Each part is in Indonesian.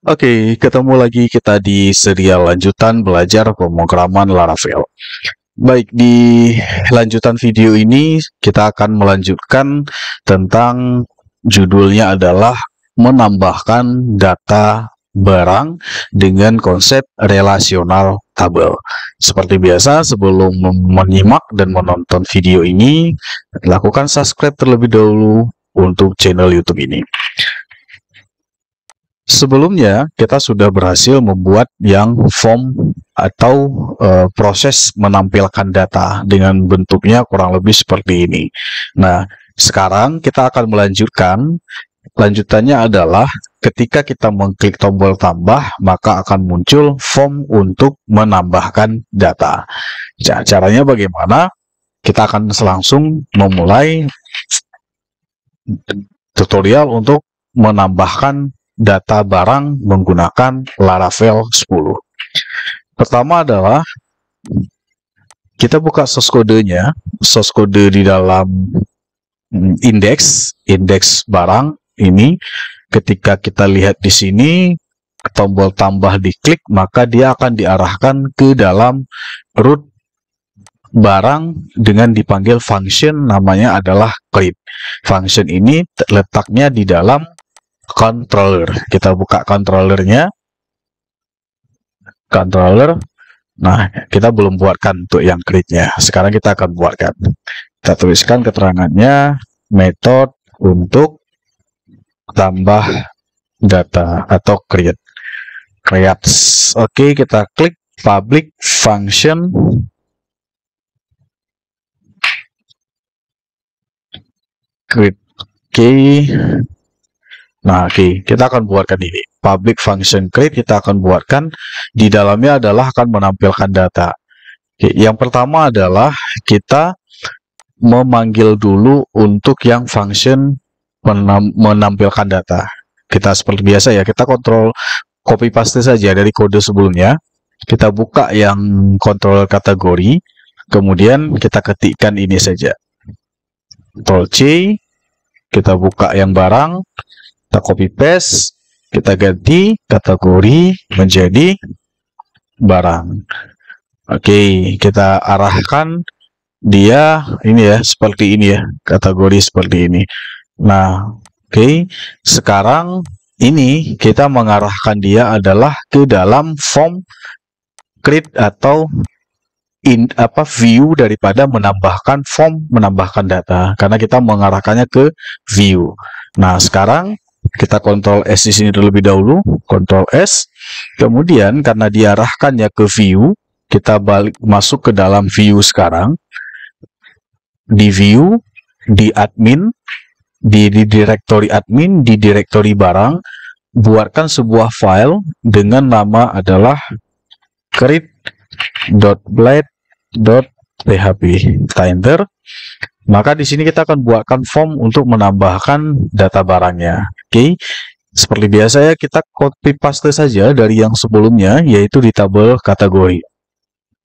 Oke, ketemu lagi kita di serial lanjutan belajar pemrograman Laravel. Baik, di lanjutan video ini kita akan melanjutkan tentang judulnya adalah menambahkan data barang dengan konsep relasional tabel. Seperti biasa, sebelum menyimak dan menonton video ini, lakukan subscribe terlebih dahulu untuk channel YouTube ini. Sebelumnya, kita sudah berhasil membuat yang form atau proses menampilkan data dengan bentuknya kurang lebih seperti ini. Nah, sekarang kita akan melanjutkan. Lanjutannya adalah ketika kita mengklik tombol tambah, maka akan muncul form untuk menambahkan data. Caranya bagaimana? Kita akan langsung memulai tutorial untuk menambahkan data barang menggunakan Laravel 10. Pertama adalah kita buka source kodenya, source kode di dalam indeks barang ini. Ketika kita lihat di sini tombol tambah diklik, maka dia akan diarahkan ke dalam root barang dengan dipanggil function, namanya adalah create. Function ini letaknya di dalam controller. Kita buka controllernya, controller. Nah, kita belum buatkan untuk yang create-nya. Sekarang kita akan buatkan. Kita tuliskan keterangannya, method untuk tambah data atau create. Oke, kita klik public function create. Oke. Nah, oke, kita akan buatkan ini. Public function create kita akan buatkan. Di dalamnya adalah akan menampilkan data. Oke, yang pertama adalah kita memanggil dulu untuk yang function menampilkan data. Kita seperti biasa ya, kita kontrol copy paste saja dari kode sebelumnya. Kita buka yang controller kategori, kemudian kita ketikkan ini saja. Ctrl C, kita buka yang barang, kita copy paste, kita ganti kategori menjadi barang. Oke, kita arahkan dia ini ya, seperti ini ya, kategori seperti ini. Nah, oke, sekarang ini kita mengarahkan dia adalah ke dalam form create atau view daripada menambahkan form, menambahkan data, karena kita mengarahkannya ke view. Nah, sekarang kita Ctrl S di sini terlebih dahulu, Ctrl S. Kemudian karena diarahkannya ke view, kita balik masuk ke dalam view sekarang. Di view, di admin, di directory admin, di directory barang, buatkan sebuah file dengan nama adalah create.blade.php. Enter. Maka di sini kita akan buatkan form untuk menambahkan data barangnya. Oke, seperti biasa ya, kita copy paste saja dari yang sebelumnya, yaitu di tabel kategori.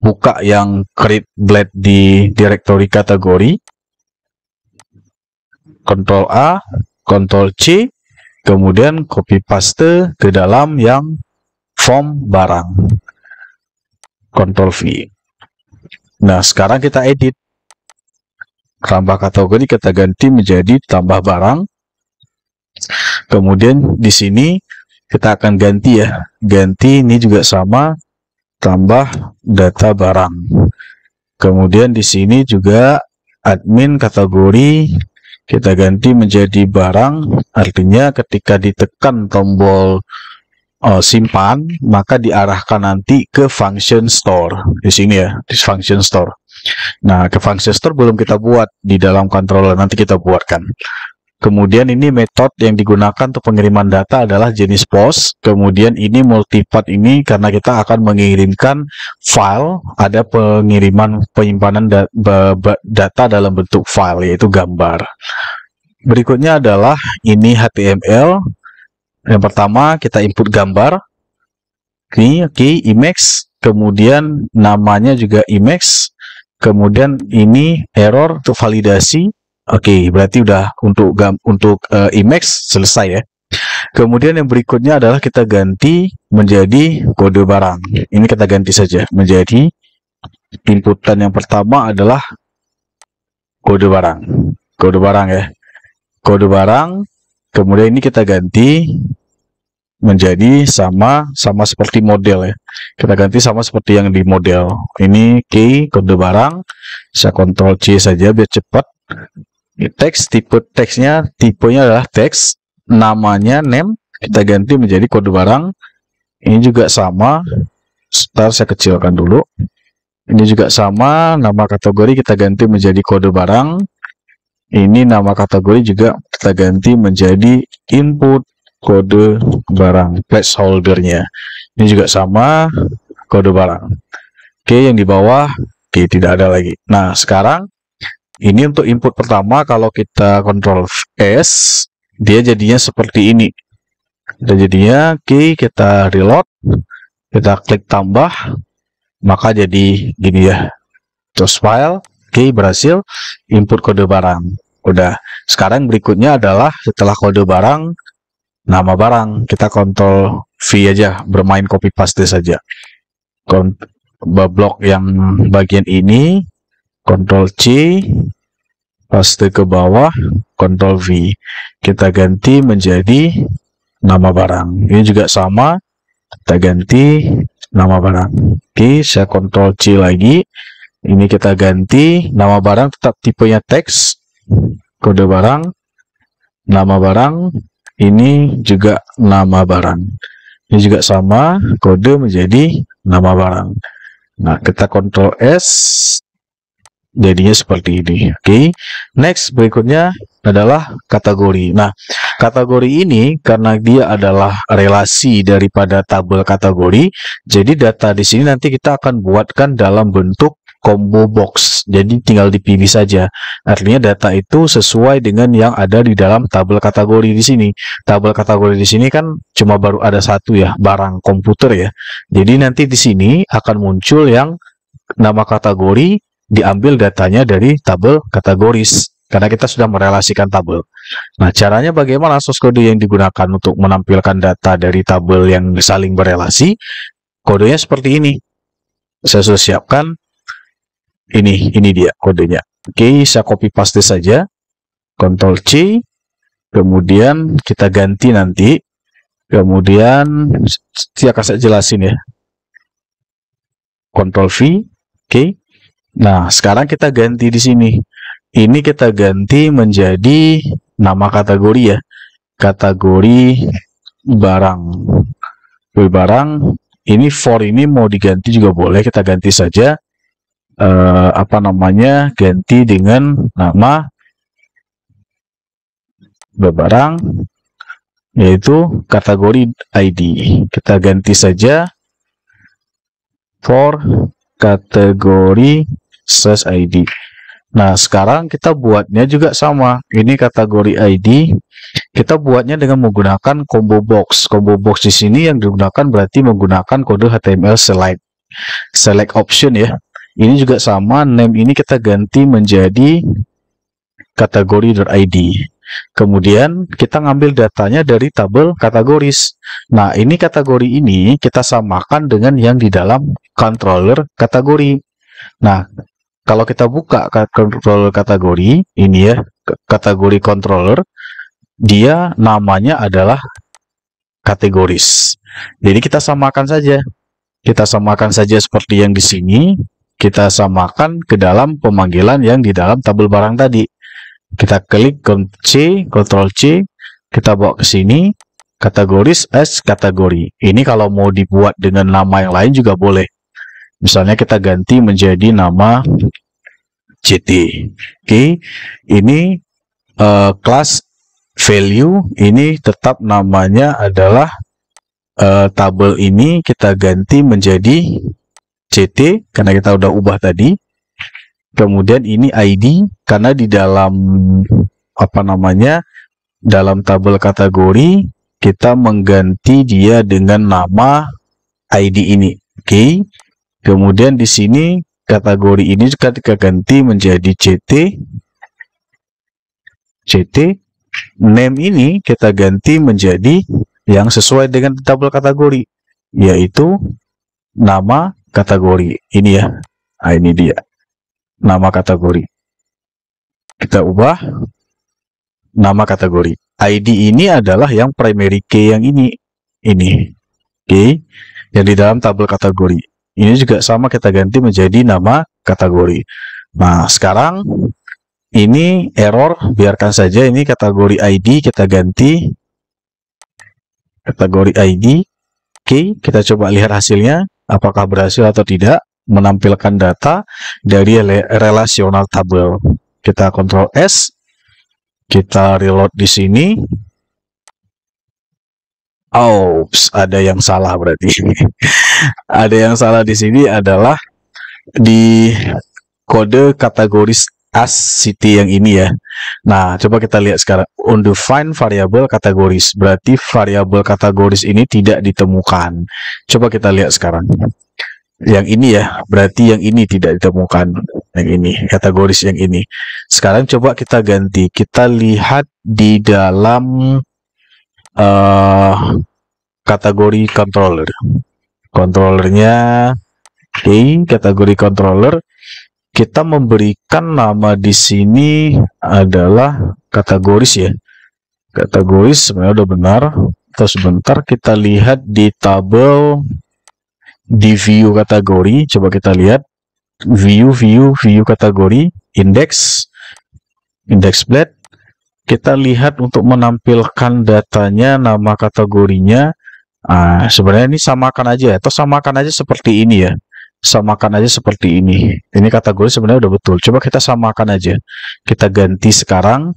Buka yang create blade di directory kategori, Ctrl A, Ctrl C, kemudian copy paste ke dalam yang form barang, Ctrl V. Nah, sekarang kita edit. Tambah kategori kita ganti menjadi tambah barang. Kemudian di sini kita akan ganti ya. Ganti ini juga sama, tambah data barang. Kemudian di sini juga admin kategori kita ganti menjadi barang. Artinya ketika ditekan tombol simpan, maka diarahkan nanti ke function store. Di sini ya, di function store. Nah, ke function store belum kita buat di dalam controller, nanti kita buatkan. Kemudian ini metode yang digunakan untuk pengiriman data adalah jenis post. Kemudian ini multipath ini karena kita akan mengirimkan file, ada penyimpanan data dalam bentuk file, yaitu gambar. Berikutnya adalah ini HTML. Yang pertama kita input gambar. Oke, image. Kemudian namanya juga image. Kemudian ini error untuk validasi. Oke, berarti udah untuk image selesai ya. Kemudian yang berikutnya adalah kita ganti menjadi kode barang. Ini kita ganti saja menjadi inputan yang pertama adalah kode barang. Kode barang ya. Kode barang. Kemudian ini kita ganti menjadi sama seperti model ya. Kita ganti sama seperti yang di model. Ini key kode barang. Saya Ctrl C saja biar cepat. Teks, tipenya adalah teks, namanya name, kita ganti menjadi kode barang. Ini juga sama, ntar saya kecilkan dulu. Ini juga sama, nama kategori kita ganti menjadi kode barang. Ini nama kategori juga kita ganti menjadi input kode barang, placeholder-nya. Ini juga sama, kode barang. Oke, yang di bawah, oke, tidak ada lagi. Nah, sekarang ini untuk input pertama, kalau kita Ctrl S, dia jadinya seperti ini. Dan jadinya, oke, kita reload, kita klik tambah, maka jadi gini ya. Choose file, oke, berhasil, input kode barang. Udah, sekarang berikutnya adalah setelah kode barang, nama barang. Kita Ctrl V aja, bermain copy paste saja. Blok yang bagian ini, Ctrl C, paste ke bawah, Ctrl V. Kita ganti menjadi nama barang. Ini juga sama, kita ganti nama barang. Oke, saya Ctrl C lagi. Ini kita ganti nama barang, tetap tipenya teks, kode barang, nama barang. Ini juga nama barang. Ini juga sama, kode menjadi nama barang. Nah, kita Ctrl S, jadinya seperti ini. Oke, next berikutnya adalah kategori. Nah, kategori ini karena dia adalah relasi daripada tabel kategori, jadi data di sini nanti kita akan buatkan dalam bentuk combo box. Jadi tinggal dipilih saja. Artinya data itu sesuai dengan yang ada di dalam tabel kategori di sini. Tabel kategori di sini kan cuma baru ada satu ya, barang komputer ya. Jadi nanti di sini akan muncul yang nama kategori diambil datanya dari tabel kategoris karena kita sudah merelasikan tabel. Nah, caranya bagaimana source code yang digunakan untuk menampilkan data dari tabel yang saling berelasi? Kodenya seperti ini. Saya sudah siapkan. Ini dia kodenya. Oke, saya copy paste saja. Ctrl C. Kemudian kita ganti nanti. Kemudian saya akan saya jelasin ya. Ctrl V. Oke. Nah, sekarang kita ganti di sini. Ini kita ganti menjadi nama kategori ya. Kategori barang. Barang. Ini for ini mau diganti juga boleh. Kita ganti saja. Ganti dengan nama barang, yaitu kategori ID. Kita ganti saja for kategori /ID. Nah, sekarang kita buatnya juga sama. Ini kategori ID. Kita buatnya dengan menggunakan combo box. Combo box di sini yang digunakan berarti menggunakan kode HTML select option ya. Ini juga sama. Name ini kita ganti menjadi kategori.id. Kemudian kita ngambil datanya dari tabel kategoris. Nah, ini kategori ini kita samakan dengan yang di dalam controller kategori. Nah, kalau kita buka controller kategori, ini ya, kategori controller, dia namanya adalah kategoris. Jadi kita samakan saja. Kita samakan saja seperti yang di sini. Kita samakan ke dalam pemanggilan yang di dalam tabel barang tadi. Kita klik Ctrl C, kita bawa ke sini, kategoris as kategori. Ini kalau mau dibuat dengan nama yang lain juga boleh. Misalnya kita ganti menjadi nama CT. Oke, ini class value, ini tetap namanya adalah tabel ini kita ganti menjadi CT karena kita udah ubah tadi. Kemudian ini ID karena di dalam dalam tabel kategori kita mengganti dia dengan nama ID ini. Oke. Kemudian di sini kategori ini juga kita ganti menjadi CT. name ini kita ganti menjadi yang sesuai dengan tabel kategori, yaitu nama kategori. Ini ya. Nah, ini dia. Nama kategori. Kita ubah nama kategori. ID ini adalah yang primary key yang ini. Ini. Oke. Yang di dalam tabel kategori. Ini juga sama kita ganti menjadi nama kategori. Nah, sekarang ini error, biarkan saja. Ini kategori ID, kita ganti kategori ID. Oke, kita coba lihat hasilnya, apakah berhasil atau tidak menampilkan data dari relational table. Kita Ctrl S, kita reload di sini. Oops, ada yang salah berarti. Ada yang salah di sini adalah di kode kategori city yang ini ya. Nah, coba kita lihat sekarang. Undefined variable kategoris, berarti variabel kategoris ini tidak ditemukan. Coba kita lihat sekarang. Yang ini ya, berarti yang ini tidak ditemukan. Yang ini, kategoris yang ini. Sekarang coba kita ganti. Kita lihat di dalam kategori controller. Controllernya, oke, kategori controller. Kita memberikan nama di sini adalah kategoris ya. Kategoris sebenarnya udah benar. Terus sebentar kita lihat di tabel di view kategori. Coba kita lihat view kategori, index blade. Kita lihat untuk menampilkan datanya, nama kategorinya. Sebenarnya ini samakan aja, atau samakan aja seperti ini ya. Samakan aja seperti ini. Ini kategori sebenarnya udah betul. Coba kita samakan aja. Kita ganti sekarang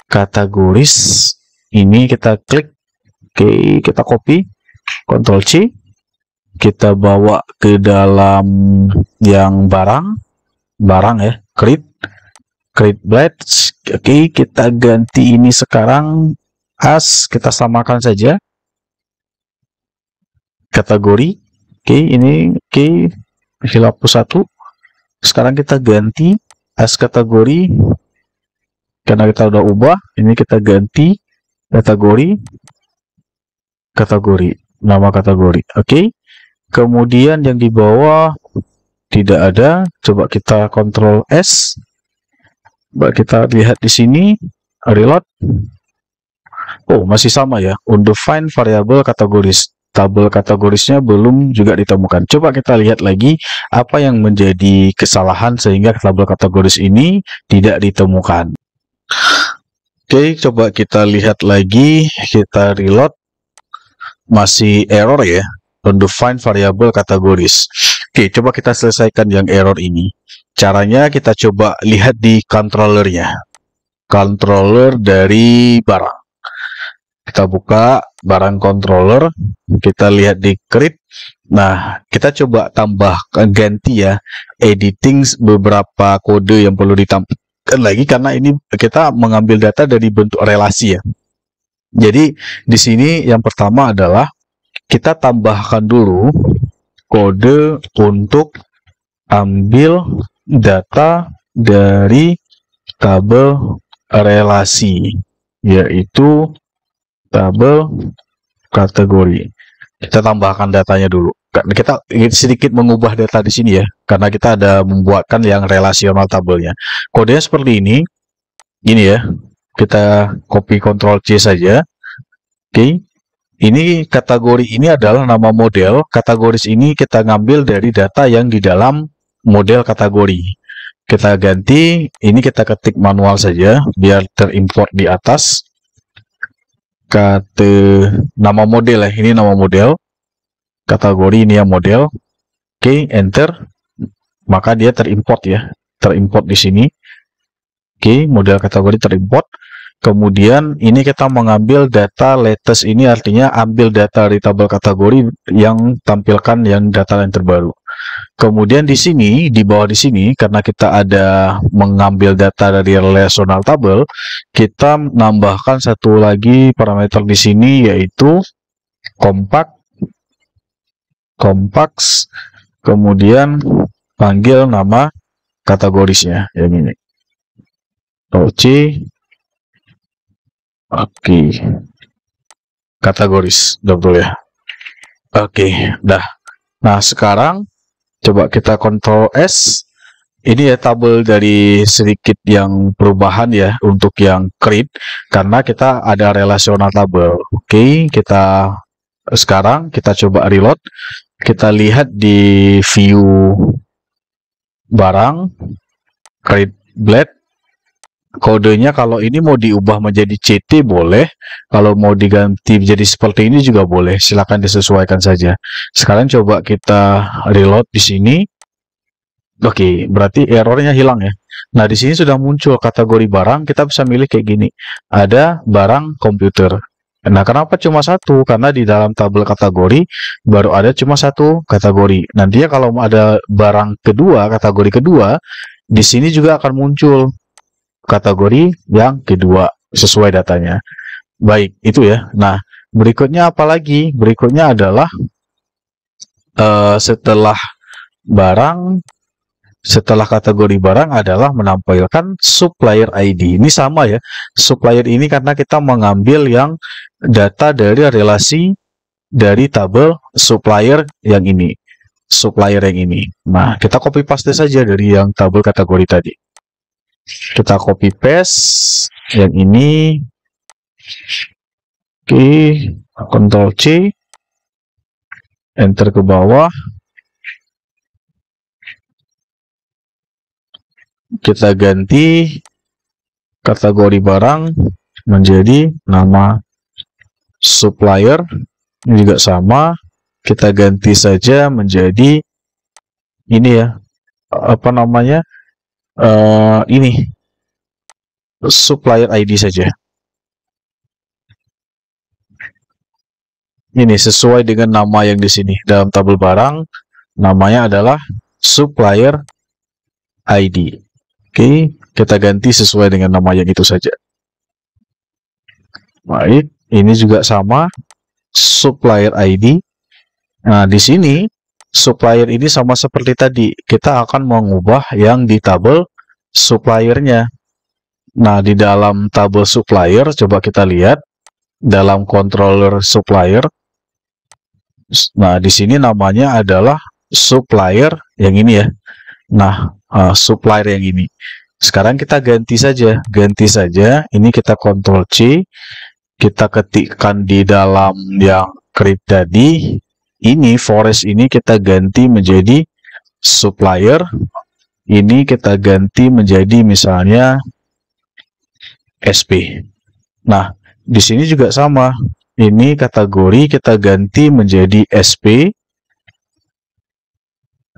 kategoris ini, kita klik, oke, kita copy, Ctrl C, kita bawa ke dalam yang barang ya, create blade. Oke, kita ganti ini sekarang as, kita samakan saja kategori. Oke, ini oke, hapus satu. Sekarang kita ganti as kategori, karena kita udah ubah. Ini kita ganti kategori, nama kategori. Oke, kemudian yang di bawah tidak ada. Coba kita Ctrl S. Coba kita lihat di sini, reload. Oh, masih sama ya, undefined variable kategoris. Tabel kategorisnya belum juga ditemukan. Coba kita lihat lagi apa yang menjadi kesalahan sehingga tabel kategoris ini tidak ditemukan. Oke, coba kita lihat lagi, kita reload. Masih error ya, undefined variable kategoris. Oke, coba kita selesaikan yang error ini. Caranya kita coba lihat di controllernya. Controller dari barang. Kita buka barang controller, kita lihat di create. Nah, kita coba tambahkan, ganti ya, editing beberapa kode yang perlu ditampilkan lagi, karena ini kita mengambil data dari bentuk relasi ya. Jadi di sini yang pertama adalah kita tambahkan dulu kode untuk ambil data dari tabel relasi, yaitu tabel kategori. Kita tambahkan datanya dulu. Kita sedikit mengubah data di sini ya, karena kita ada membuatkan yang relasional tabelnya. Kodenya seperti ini. Ini ya. Kita copy Ctrl C saja. Oke. Ini kategori ini adalah nama model. Kategoris ini kita ngambil dari data yang di dalam model kategori. Kita ganti, ini kita ketik manual saja biar terimport di atas. Nama model ya, ini nama model. Kategori ini yang model. Oke, enter. Maka dia terimport ya. Terimport di sini. Oke, model kategori terimport. Kemudian ini kita mengambil data latest, ini artinya ambil data dari tabel kategori yang tampilkan yang data yang terbaru. Kemudian di sini, di bawah di sini, karena kita ada mengambil data dari relational table, kita menambahkan satu lagi parameter di sini, yaitu compact, kemudian panggil nama kategorisnya yang ini. C, Oke, kategoris double ya. Oke, dah. Nah, sekarang coba kita Ctrl S. Ini ya tabel dari sedikit yang perubahan ya untuk yang create karena kita ada relational tabel. Oke, kita sekarang kita coba reload. Kita lihat di view barang create blade. Kodenya kalau ini mau diubah menjadi CT boleh, kalau mau diganti jadi seperti ini juga boleh, silakan disesuaikan saja. Sekarang coba kita reload di sini. Oke, berarti errornya hilang ya. Nah, di sini sudah muncul kategori barang, kita bisa milih kayak gini. Ada barang komputer. Nah, kenapa cuma satu? Karena di dalam tabel kategori baru ada cuma satu kategori. Nantinya kalau ada barang kedua, kategori kedua, di sini juga akan muncul kategori yang kedua sesuai datanya. Baik, itu ya. Nah, berikutnya apa lagi? Berikutnya adalah setelah kategori barang adalah menampilkan supplier ID. Ini sama ya. Supplier ini karena kita mengambil yang data dari relasi dari tabel supplier yang ini. Supplier yang ini. Nah, kita copy paste saja dari yang tabel kategori tadi. Kita copy paste yang ini. Oke, Ctrl C. Enter ke bawah. Kita ganti kategori barang menjadi nama supplier. Ini juga sama. Kita ganti saja menjadi ini ya. Apa namanya? Ini supplier ID saja. Ini sesuai dengan nama yang di sini dalam tabel barang, namanya adalah supplier ID. Oke, kita ganti sesuai dengan nama yang itu saja. Baik, ini juga sama supplier ID. Nah, di sini supplier ini sama seperti tadi, kita akan mengubah yang di tabel suppliernya. Nah, di dalam tabel supplier, coba kita lihat dalam controller supplier. Nah, di sini namanya adalah supplier yang ini ya. Nah, supplier yang ini. Sekarang kita ganti saja. Ini kita Ctrl C. Kita ketikkan di dalam yang create tadi. Ini forest ini kita ganti menjadi supplier. Ini kita ganti menjadi misalnya SP. Nah, di sini juga sama. Ini kategori kita ganti menjadi SP.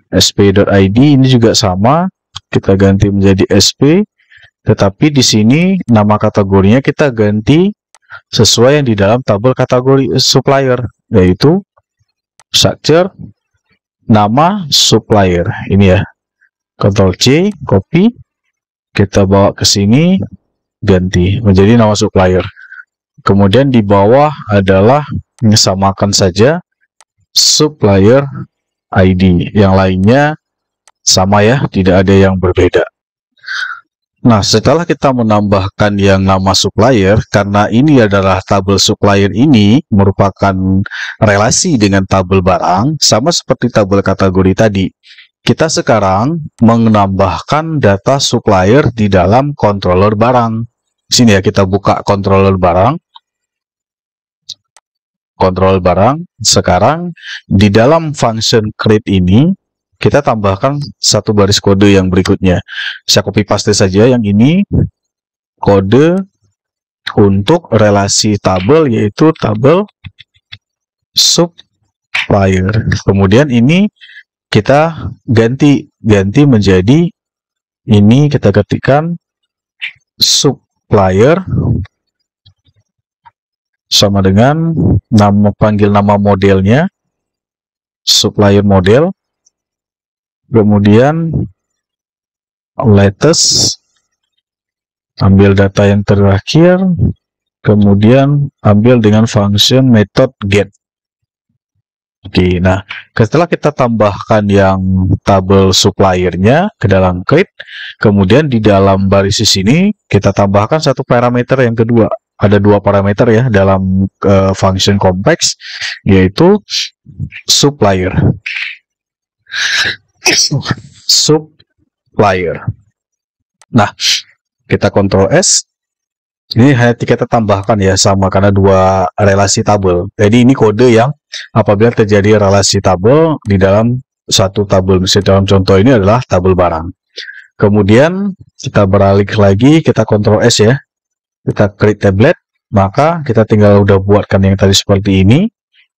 SP.id ini juga sama. Kita ganti menjadi SP. Tetapi di sini nama kategorinya kita ganti sesuai yang di dalam tabel kategori supplier, yaitu structure nama supplier. Ini ya. Ctrl C, copy. Kita bawa ke sini, ganti menjadi nama supplier. Kemudian di bawah adalah samakan saja supplier ID. Yang lainnya sama ya, tidak ada yang berbeda. Nah, setelah kita menambahkan yang nama supplier, karena ini adalah tabel supplier ini merupakan relasi dengan tabel barang, sama seperti tabel kategori tadi. Kita sekarang menambahkan data supplier di dalam controller barang. Sini ya, kita buka controller barang. Sekarang di dalam function create ini kita tambahkan satu baris kode yang berikutnya. Saya copy paste saja yang ini, kode untuk relasi tabel, yaitu tabel supplier. Kemudian ini kita ganti menjadi ini, kita ketikkan supplier sama dengan panggil nama modelnya supplier model, kemudian latest, ambil data yang terakhir, kemudian ambil dengan function method get. Oke, nah setelah kita tambahkan yang tabel suppliernya ke dalam create, kemudian di dalam baris di sini kita tambahkan satu parameter yang kedua, ada dua parameter ya dalam function kompleks, yaitu supplier. Supplier. Nah, kita Ctrl S. Ini hanya kita tambahkan ya, sama karena dua relasi tabel. Jadi ini kode yang apabila terjadi relasi tabel di dalam satu tabel. Dalam contoh ini adalah tabel barang. Kemudian kita beralih lagi, kita Ctrl S ya. Kita create tablet, maka kita tinggal udah buatkan yang tadi seperti ini.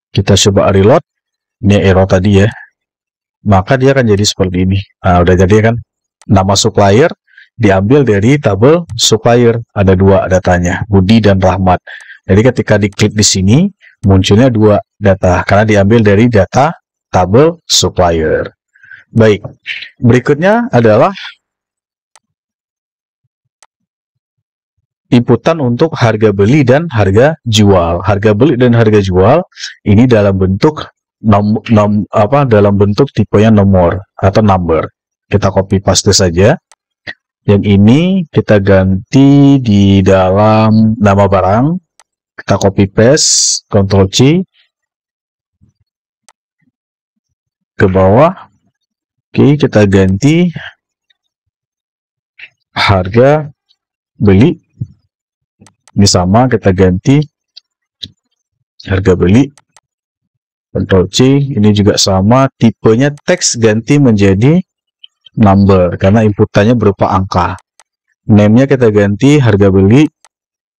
Kita coba reload. Ini error tadi ya. Maka dia akan jadi seperti ini. Nah, udah jadi kan. Nama supplier diambil dari tabel supplier, ada dua datanya, Budi dan Rahmat. Jadi ketika diklik di sini munculnya dua data karena diambil dari data tabel supplier. Baik, berikutnya adalah inputan untuk harga beli dan harga jual. Harga beli dan harga jual ini dalam bentuk dalam bentuk tipenya nomor atau number. Kita copy paste saja. Yang ini kita ganti di dalam nama barang. Kita copy paste, Ctrl C ke bawah. Oke, kita ganti harga beli. Ini sama, kita ganti harga beli. Ctrl C, ini juga sama. Tipenya teks ganti menjadi number karena inputannya berupa angka. Name-nya kita ganti harga beli.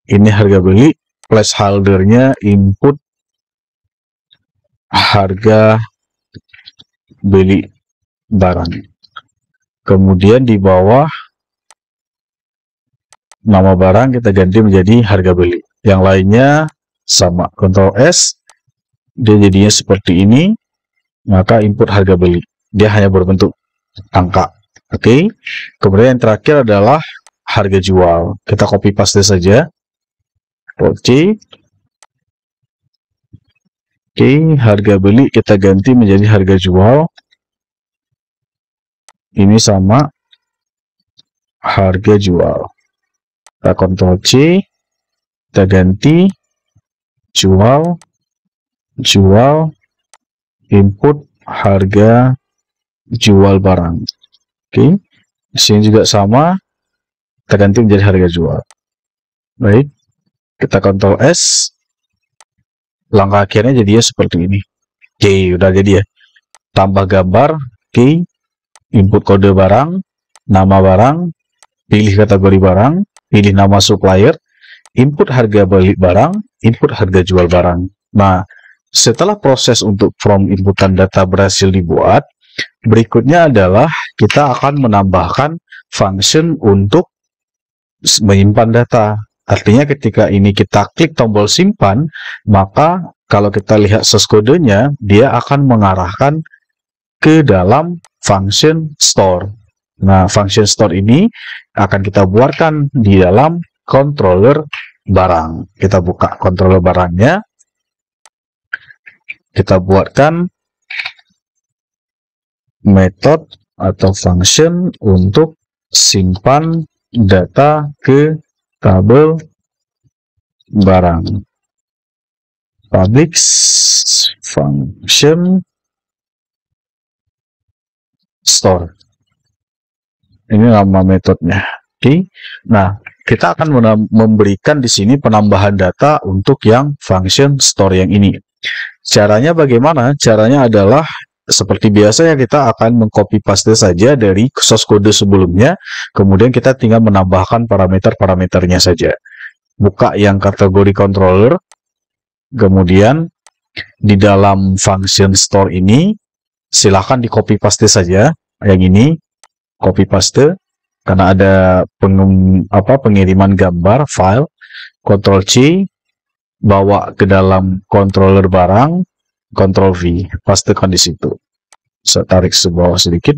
Ini harga beli. Placeholder-nya input harga beli barang. Kemudian di bawah nama barang kita ganti menjadi harga beli. Yang lainnya sama. Ctrl S. Dia jadinya seperti ini. Maka input harga beli. Dia hanya berbentuk angka. Oke. Kemudian yang terakhir adalah harga jual. Kita copy paste saja. Oke. Oke, harga beli kita ganti menjadi harga jual. Ini sama harga jual. Kita Ctrl C. Kita ganti jual input harga jual barang. Oke, di sini juga sama, kita ganti menjadi harga jual. Baik, kita Ctrl S. Langkah akhirnya jadinya seperti ini. Oke, udah jadi ya. Tambah gambar. Oke, input kode barang, nama barang, pilih kategori barang, pilih nama supplier, input harga beli barang, input harga jual barang. Nah, setelah proses untuk from inputan data berhasil dibuat, berikutnya adalah kita akan menambahkan function untuk menyimpan data. Artinya ketika ini kita klik tombol simpan, maka kalau kita lihat source kodenya, dia akan mengarahkan ke dalam function store. Nah, function store ini akan kita buatkan di dalam controller barang. Kita buka controller barangnya. Kita buatkan method atau function untuk simpan data ke tabel barang. Public function store. Ini nama metodenya. Oke. Nah, kita akan memberikan di sini penambahan data untuk yang function store yang ini. Caranya bagaimana? Caranya adalah seperti biasa ya, kita akan mengcopy paste saja dari source kode sebelumnya, kemudian kita tinggal menambahkan parameter-parameternya saja. Buka yang kategori controller, kemudian di dalam function store ini silahkan di copy paste saja. Yang ini copy paste karena ada pengiriman gambar file. Ctrl C, bawa ke dalam controller barang, Ctrl V, pastekan di situ. Saya tarik ke bawah sedikit.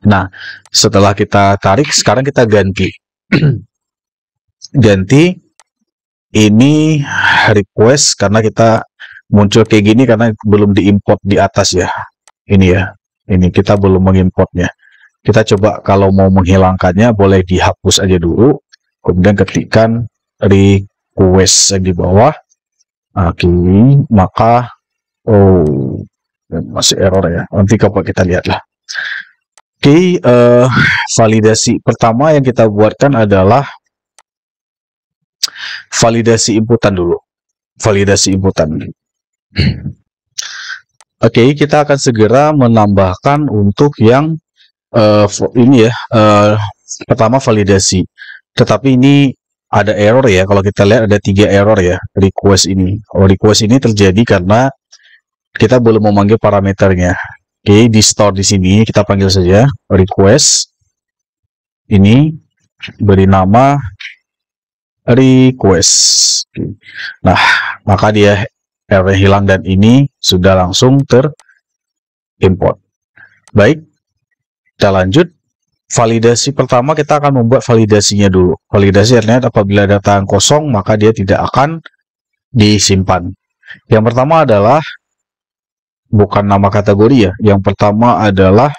Nah, setelah kita tarik, sekarang kita ganti. Ganti ini request karena kita muncul kayak gini karena belum diimport di atas ya. Ini ya. Ini kita belum mengimportnya. Kita coba kalau mau menghilangkannya boleh dihapus aja dulu. Kemudian ketikkan request yang di bawah. Oke, maka masih error ya. Nanti coba kita lihatlah. Oke, validasi pertama yang kita buatkan adalah validasi inputan dulu. Validasi inputan. Oke, kita akan segera menambahkan untuk yang ini ya. Pertama validasi. Tetapi ini ada error ya. Kalau kita lihat ada 3 error ya request ini. Request ini terjadi karena kita belum memanggil parameternya. Oke, di store di sini kita panggil saja request. Ini beri nama request. Nah, maka dia error hilang dan ini sudah langsung terimport. Baik, kita lanjut. Validasi pertama kita akan membuat validasinya dulu. Validasi artinya apabila data yang kosong maka dia tidak akan disimpan. Yang pertama adalah bukan nama kategori ya. Yang pertama adalah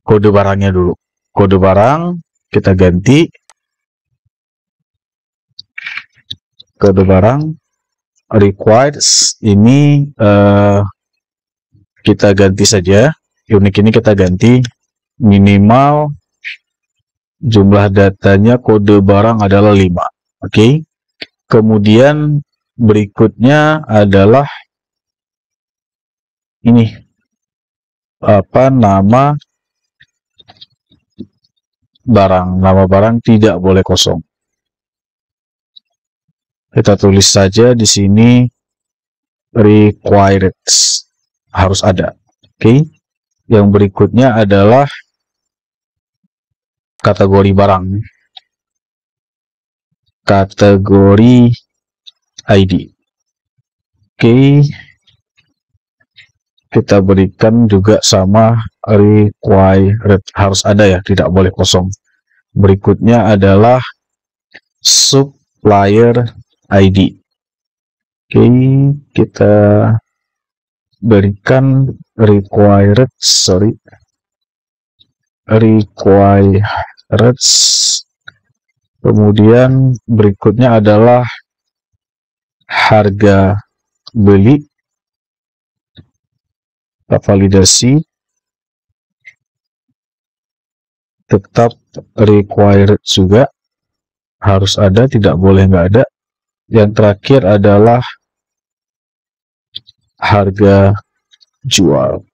kode barangnya dulu. Kode barang kita ganti kode barang required ini kita ganti saja. Unique ini kita ganti minimal jumlah datanya kode barang adalah 5. Oke. Kemudian berikutnya adalah ini nama barang. Nama barang tidak boleh kosong. Kita tulis saja di sini required, harus ada. Oke. Yang berikutnya adalah kategori barang. Kategori ID. Oke. Kita berikan juga sama required, harus ada ya, tidak boleh kosong. Berikutnya adalah supplier ID. Oke, kita berikan required, kemudian berikutnya adalah harga beli. Kita validasi tetap required juga, harus ada, tidak boleh nggak ada. Yang terakhir adalah harga jual.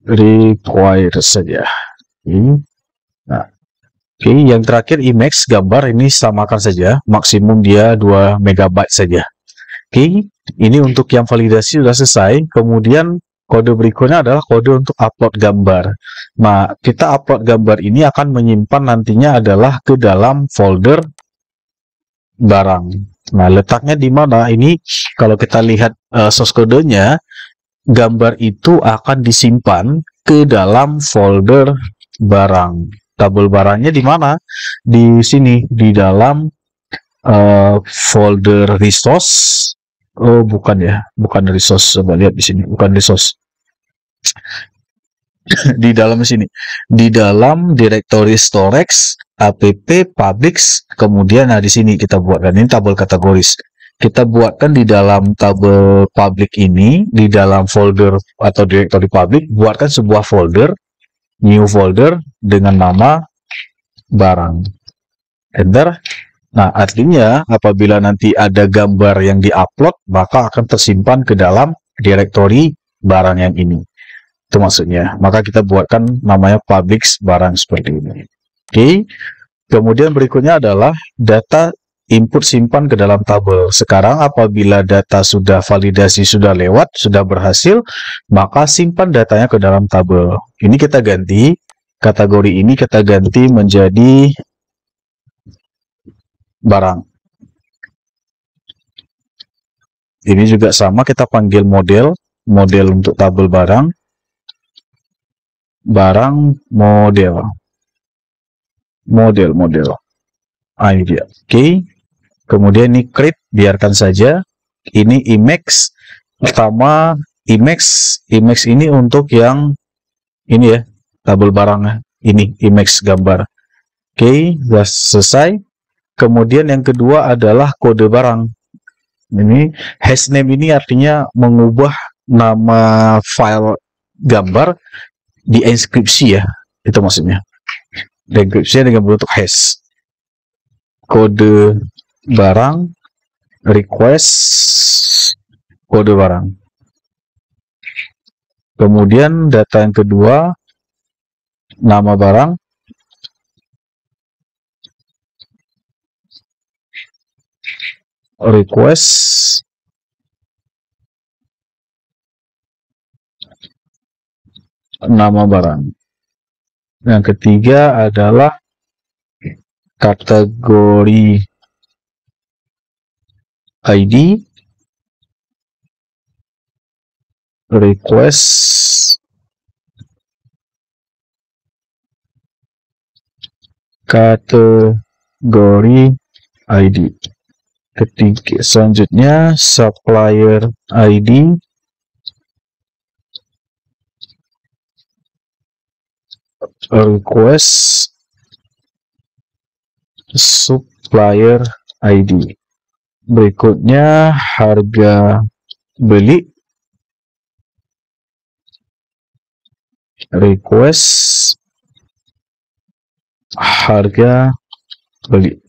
Required saja. Nah, oke, yang terakhir image gambar ini samakan saja, maksimum dia 2 MB saja. Oke, ini untuk yang validasi sudah selesai. Kemudian kode berikutnya adalah kode untuk upload gambar. Nah, kita upload gambar ini akan menyimpan nantinya adalah ke dalam folder barang. Nah, letaknya di mana? Ini kalau kita lihat source kodenya, gambar itu akan disimpan ke dalam folder barang. Tabel barangnya di mana? Di sini, di dalam folder resource. Oh, bukan ya, bukan resource. Coba lihat di sini, bukan resource. Di dalam sini, di dalam directory storage app publics. Kemudian di sini kita buatkan ini tabel kategoris. Kita buatkan di dalam tabel public ini, di dalam folder atau directory public, buatkan sebuah folder, new folder dengan nama barang. Enter. Nah, artinya apabila nanti ada gambar yang diupload, maka akan tersimpan ke dalam directory barang yang ini. Itu maksudnya. Maka kita buatkan namanya public barang seperti ini. Oke. Kemudian berikutnya adalah data input simpan ke dalam tabel. Sekarang apabila data sudah validasi, sudah lewat, sudah berhasil, maka simpan datanya ke dalam tabel. Ini kita ganti. Kategori ini kita ganti menjadi barang. Ini juga sama, kita panggil model untuk tabel barang model. Ini dia. Oke. Kemudian ini create, biarkan saja. Ini image. Pertama image ini untuk yang ini ya, tabel barangnya. Ini image gambar. Oke, sudah selesai. Kemudian yang kedua adalah kode barang. Ini hashname ini artinya mengubah nama file gambar di enkripsi ya. Itu maksudnya. Enkripsi dengan bentuk hash. Kode barang request kode barang. Kemudian data yang kedua nama barang request nama barang. Yang ketiga adalah kategori ID request kategori ID. Ketiga, selanjutnya supplier ID request supplier ID. Berikutnya harga beli request harga beli.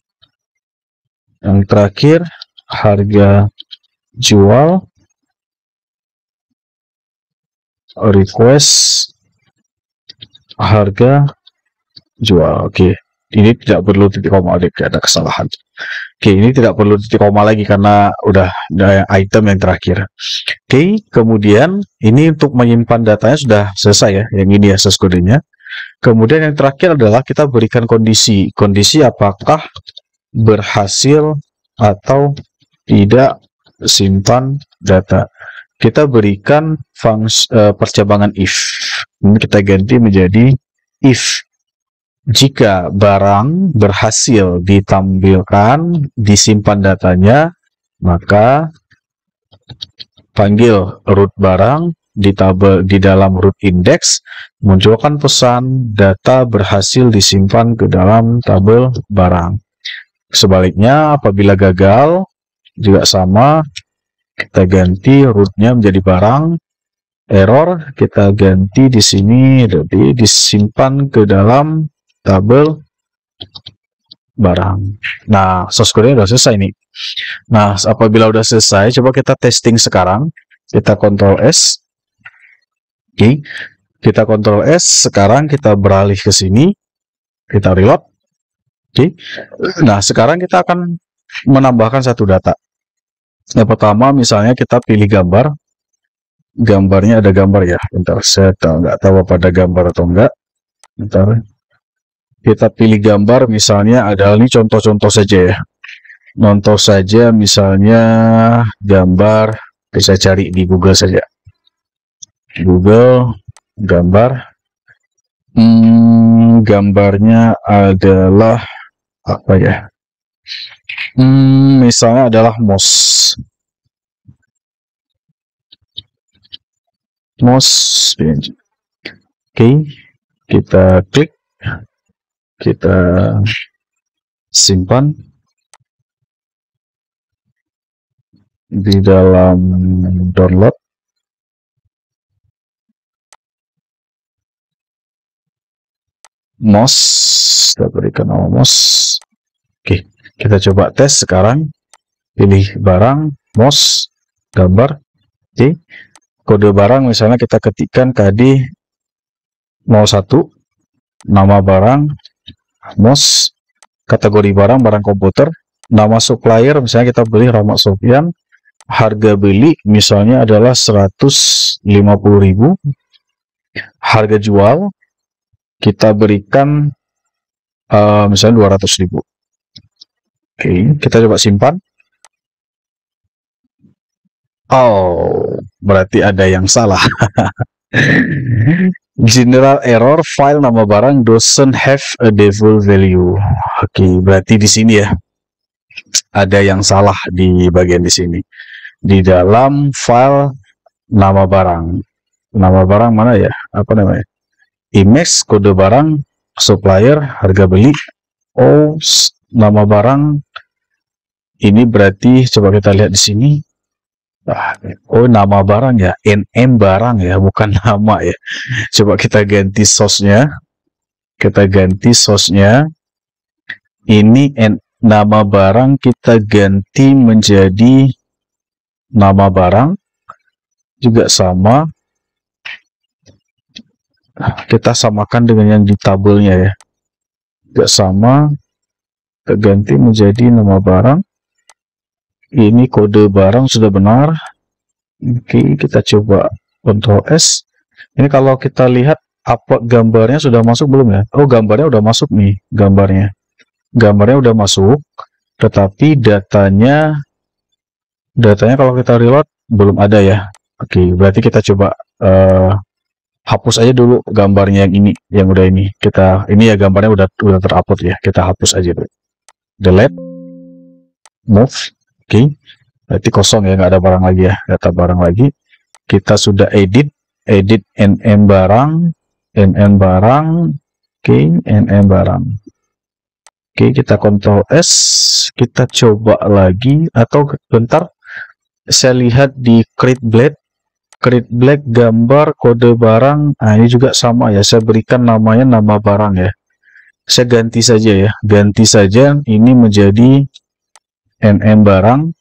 Yang terakhir harga jual request harga jual. Oke, ini tidak perlu titik koma, tidak ada kesalahan. Oke, ini tidak perlu titik koma lagi karena udah ada item yang terakhir. Oke, kemudian ini untuk menyimpan datanya sudah selesai ya, yang ini ya source kodenya. Kemudian yang terakhir adalah kita berikan kondisi apakah berhasil atau tidak simpan data. Kita berikan percabangan if. Ini kita ganti menjadi if. Jika barang berhasil ditampilkan, disimpan datanya, maka panggil root barang di tabel di dalam root index, munculkan pesan data berhasil disimpan ke dalam tabel barang. Sebaliknya, apabila gagal, juga sama, kita ganti rootnya menjadi barang. Error kita ganti di sini, jadi disimpan ke dalam tabel barang. Nah, source code-nya udah selesai nih. Nah, apabila udah selesai, coba kita testing sekarang. Kita Ctrl S. Oke, kita Ctrl S. Sekarang kita beralih ke sini. Kita reload. Oke. Nah, sekarang kita akan menambahkan satu data. Yang pertama, misalnya kita pilih gambar. Gambarnya ada gambar ya. Bentar, saya nggak tahu apa ada gambar atau enggak. Bentar. Kita pilih gambar, misalnya adalah ini contoh-contoh saja ya. Contoh saja, misalnya gambar. Bisa cari di Google saja. Google gambar. Gambarnya adalah apa ya? Misalnya adalah mouse PNG. Oke, kita klik, kita simpan di dalam download. Mouse, kita berikan nama mouse. Oke, kita coba tes sekarang. Pilih barang, mouse, gambar. Oke, kode barang misalnya kita ketikkan KD 01, nama barang, mouse, kategori barang, barang komputer, nama supplier misalnya kita beli Rahmat Sofyan, harga beli misalnya adalah 150.000, harga jual kita berikan misalnya 200.000. Oke, kita coba simpan. Oh, berarti ada yang salah. General error, file nama barang doesn't have a default value. Oke, berarti di sini ya ada yang salah di bagian di sini. Di dalam file nama barang. Nama barang mana ya? Apa namanya? Image, kode barang, supplier, harga beli. Oh, nama barang ini berarti coba kita lihat di sini. Oh, nama barang ya, NM barang ya, bukan nama ya. Coba kita ganti source-nya. Kita ganti source-nya. Ini nama barang kita ganti menjadi nama barang. Juga sama. Kita samakan dengan yang di tabelnya ya. Juga sama. Kita ganti menjadi nama barang. Ini kode barang sudah benar. Oke, kita coba Ctrl S. Ini kalau kita lihat upload gambarnya sudah masuk belum ya? Oh, gambarnya udah masuk nih, gambarnya udah masuk, tetapi datanya kalau kita reload belum ada ya. Oke, berarti kita coba hapus aja dulu gambarnya yang ini, yang udah ini. Ini ya gambarnya udah terupload ya. Kita hapus aja dulu. Delete, move. Oke, berarti kosong ya, nggak ada barang lagi ya, data barang lagi. Kita sudah edit NM barang. Oke, NM barang. Oke, kita Ctrl S, kita coba lagi, atau bentar, saya lihat di create blade gambar kode barang. Nah, ini juga sama ya, saya berikan namanya nama barang ya. Saya ganti saja ya, ini menjadi NM barang.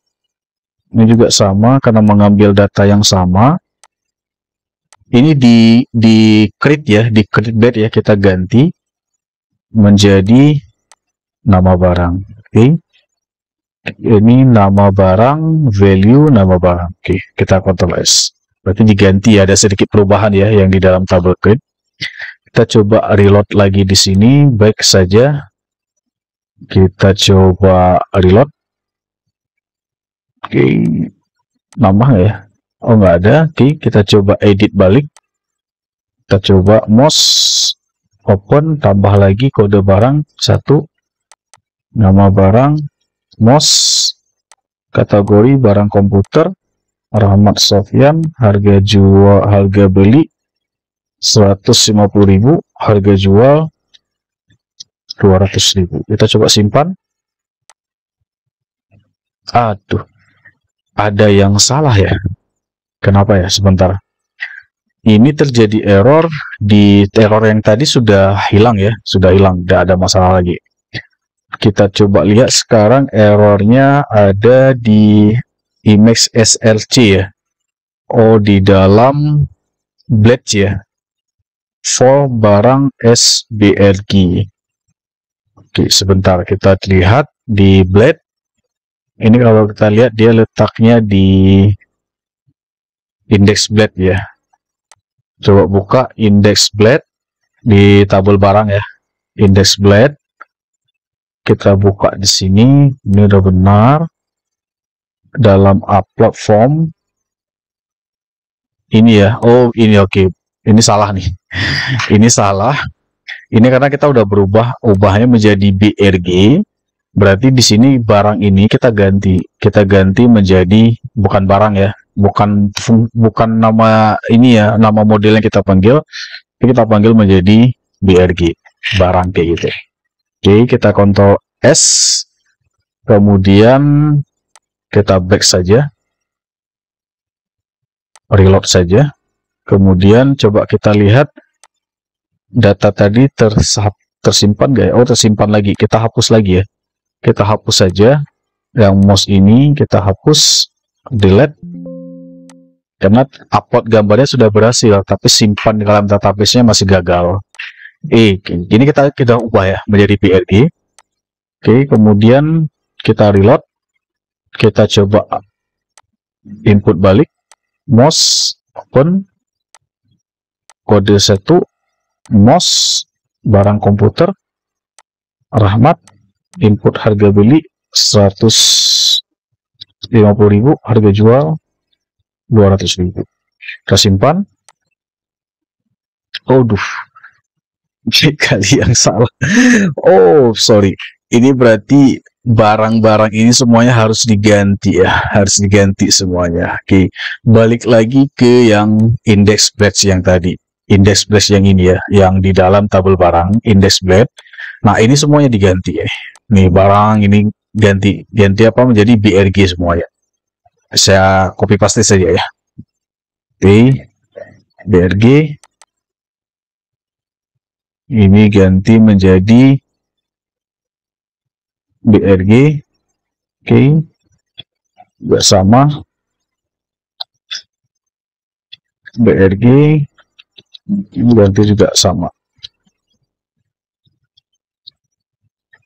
Ini juga sama karena mengambil data yang sama. Ini di create ya, di create blade ya, kita ganti menjadi nama barang. Oke. Ini nama barang, value nama barang. Oke, kita Ctrl S. Berarti diganti ya, ada sedikit perubahan ya yang di dalam tabel create. Kita coba reload lagi di sini, baik saja. Kita coba reload. Oke, nama ya. Oh, nggak ada. Oke, kita coba edit balik. Kita coba mouse open, tambah lagi kode barang 1, nama barang, mouse, kategori barang komputer, Rahmat Sofyan, harga beli 150.000, harga jual 200.000. Kita coba simpan. Aduh, ada yang salah ya. Kenapa ya? Sebentar. Ini terjadi error yang tadi sudah hilang ya, tidak ada masalah lagi. Kita coba lihat sekarang errornya ada di image SLC ya. Oh, di dalam blade ya. For barang SBLG. Oke, sebentar kita lihat di blade. Ini kalau kita lihat dia letaknya di index blade ya. Coba buka index blade di tabel barang ya. Index blade. Kita buka di sini. Ini udah benar. Dalam upload form. Ini ya. Oh, ini oke. Ini salah nih. Ini salah. Ini karena kita udah ubahnya menjadi BRG. Berarti di sini barang ini kita ganti menjadi bukan barang ya. Bukan nama ini ya, nama modelnya kita panggil menjadi BRG, barang kayak gitu. Oke, kita Ctrl S, kemudian kita back saja, reload saja, kemudian coba kita lihat data tadi tersimpan nggak ya? Oh, tersimpan lagi. Kita hapus lagi ya, kita hapus saja yang mouse ini, kita hapus, delete. Karena upload gambarnya sudah berhasil, tapi simpan di dalam database-nya masih gagal. Ini kita ubah ya menjadi PRG. Oke, kemudian kita reload. Kita coba input balik. Mouse open. Kode 1. Mouse barang komputer. Rahmat. Input harga beli 150.000, harga jual 200.000. Kita simpan. Aduh, kali yang salah. Oh, sorry. Ini berarti barang-barang ini semuanya harus diganti ya, harus diganti semuanya. Oke, balik lagi ke yang index blade yang tadi. Index blade yang ini ya, yang di dalam tabel barang index blade. Nah, ini semuanya diganti ya. Nih barang ini ganti apa menjadi BRG semuanya. Saya copy paste saja ya. Oke, BRG ini ganti menjadi BRG. Oke, juga sama. BRG ini ganti juga sama.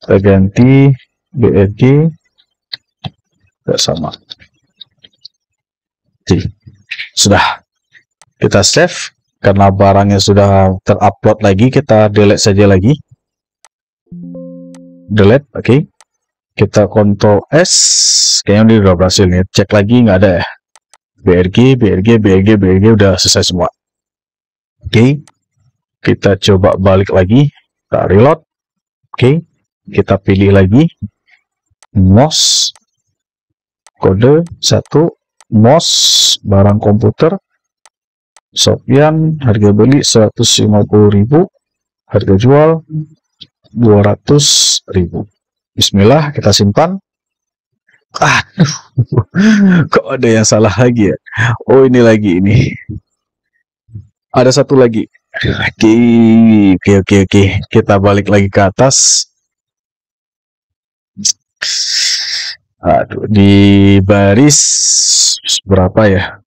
Kita ganti BRG juga sama. Oke, sudah. Kita save. Karena barangnya sudah terupload lagi, kita delete saja lagi. Delete, oke. Kita Ctrl S. Kayaknya ini udah berhasil nih. Cek lagi, nggak ada ya. BRG udah selesai semua. Oke. Kita coba balik lagi. Kita reload. Oke. Kita pilih lagi. MOS. Kode 1. MOS. Barang komputer. Sopyan, harga beli 150.000, harga jual 200.000. Bismillah, kita simpan. Kok ada yang salah lagi ya? Oh, ini lagi ini. Ada satu lagi. Oke. Kita balik lagi ke atas. Aduh, di baris berapa ya?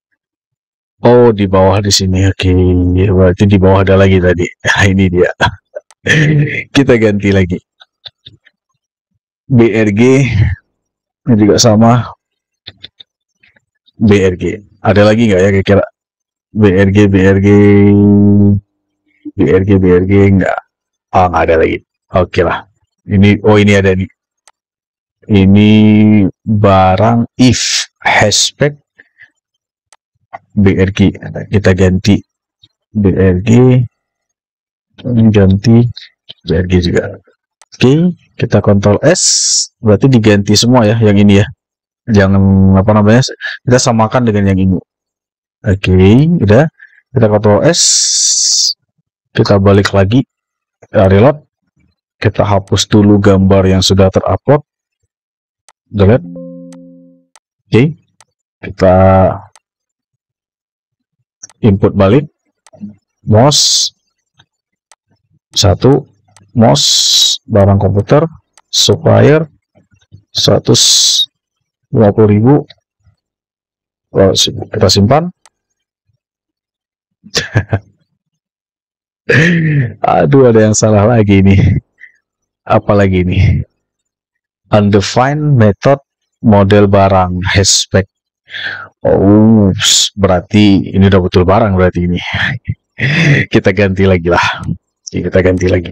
Oh, di bawah di sini. Oke, berarti di bawah ada lagi tadi. Nah, ini dia. Kita ganti lagi. BRG ini juga sama. BRG. Ada lagi nggak ya kira-kira? BRG enggak. Oh, nggak ada lagi. Oke lah. Ini ada nih. Ini barang if hashtag BRG. Kita ganti BRG, ganti BRG juga. Oke, kita Ctrl S, berarti diganti semua ya yang ini ya. Jangan apa namanya, kita samakan dengan yang ini. Oke, udah. Kita Ctrl S, kita balik lagi, reload. Kita hapus dulu gambar yang sudah terupload. Delete. Oke, kita input balik. MOS 1, MOS barang komputer, supplier 150.000. Kita simpan. Aduh, ada yang salah lagi nih. Apalagi nih? Undefined method model barang hashtag. Oh, berarti ini udah betul barang berarti ini. Kita ganti lagi lah. Kita ganti lagi.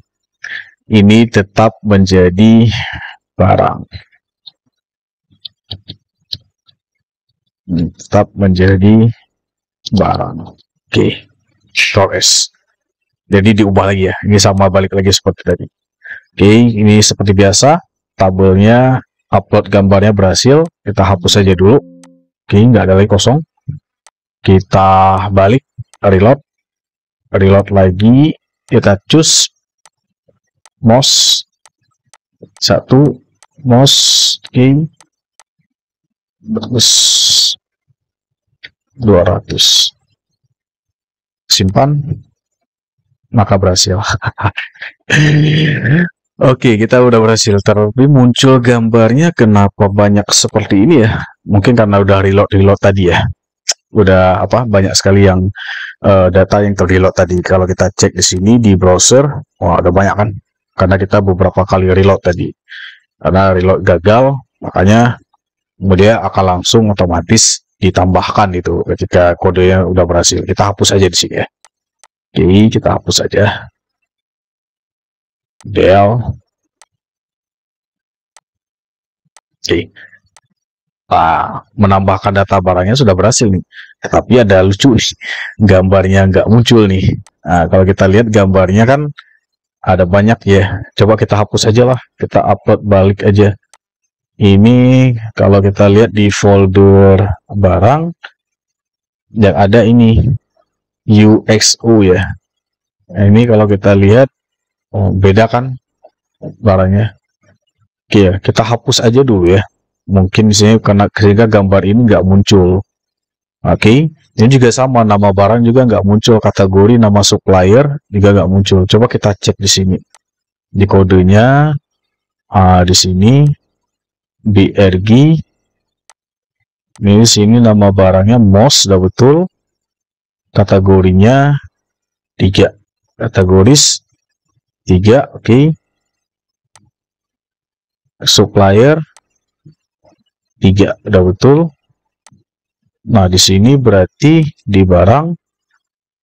Ini tetap menjadi barang. Tetap menjadi barang. Oke. Torres. Jadi diubah lagi ya. Ini sama balik lagi seperti tadi. Oke, ini seperti biasa. Tabelnya upload gambarnya berhasil. Kita hapus saja dulu. Oke, nggak ada lagi kosong. Kita balik, reload lagi. Kita choose MOS 1, MOS, oke, bagus, 200. Simpan, maka berhasil. Oke, kita udah berhasil. Tapi muncul gambarnya kenapa banyak seperti ini ya? Mungkin karena udah reload tadi ya. Udah banyak sekali yang data yang terreload tadi. Kalau kita cek di sini di browser, ada banyak kan? Karena kita beberapa kali reload tadi. Karena reload gagal, makanya dia akan langsung otomatis ditambahkan itu ketika kodenya udah berhasil. Kita hapus aja di sini ya. Oke, kita hapus aja. Del. Oke. Menambahkan data barangnya sudah berhasil nih. Tapi ada lucu nih. Gambarnya nggak muncul nih. Nah, kalau kita lihat gambarnya kan ada banyak ya. Coba kita hapus aja lah. Kita upload balik aja. Ini kalau kita lihat di folder barang yang ada ini UXO ya. Nah, ini kalau kita lihat beda kan barangnya. Oke ya, kita hapus aja dulu ya. Mungkin misalnya karena sehingga gambar ini nggak muncul. Oke, ini juga sama, nama barang juga nggak muncul, kategori nama supplier juga nggak muncul. Coba kita cek di sini, di kodenya, di sini BRG, ini di sini nama barangnya MOS, sudah betul, kategorinya 3, kategoris 3, oke, supplier 3, udah betul. Nah, di sini berarti di barang,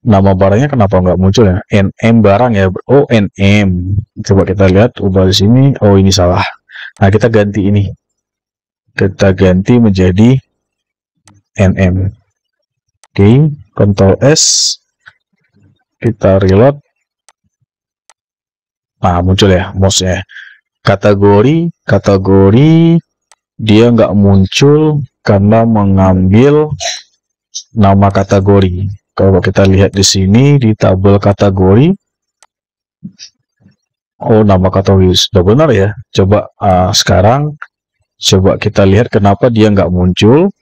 nama barangnya kenapa nggak muncul ya? NM barang ya. Oh, NM. Coba kita lihat, ubah di sini. Oh, ini salah. Nah, kita ganti ini. Kita ganti menjadi NM. Oke, Ctrl S. Kita reload. Nah, muncul ya, mouse-nya. Kategori dia nggak muncul karena mengambil nama kategori. Kalau kita lihat di sini di tabel kategori, oh, nama kategori sudah benar ya. Coba sekarang coba kita lihat kenapa dia nggak muncul.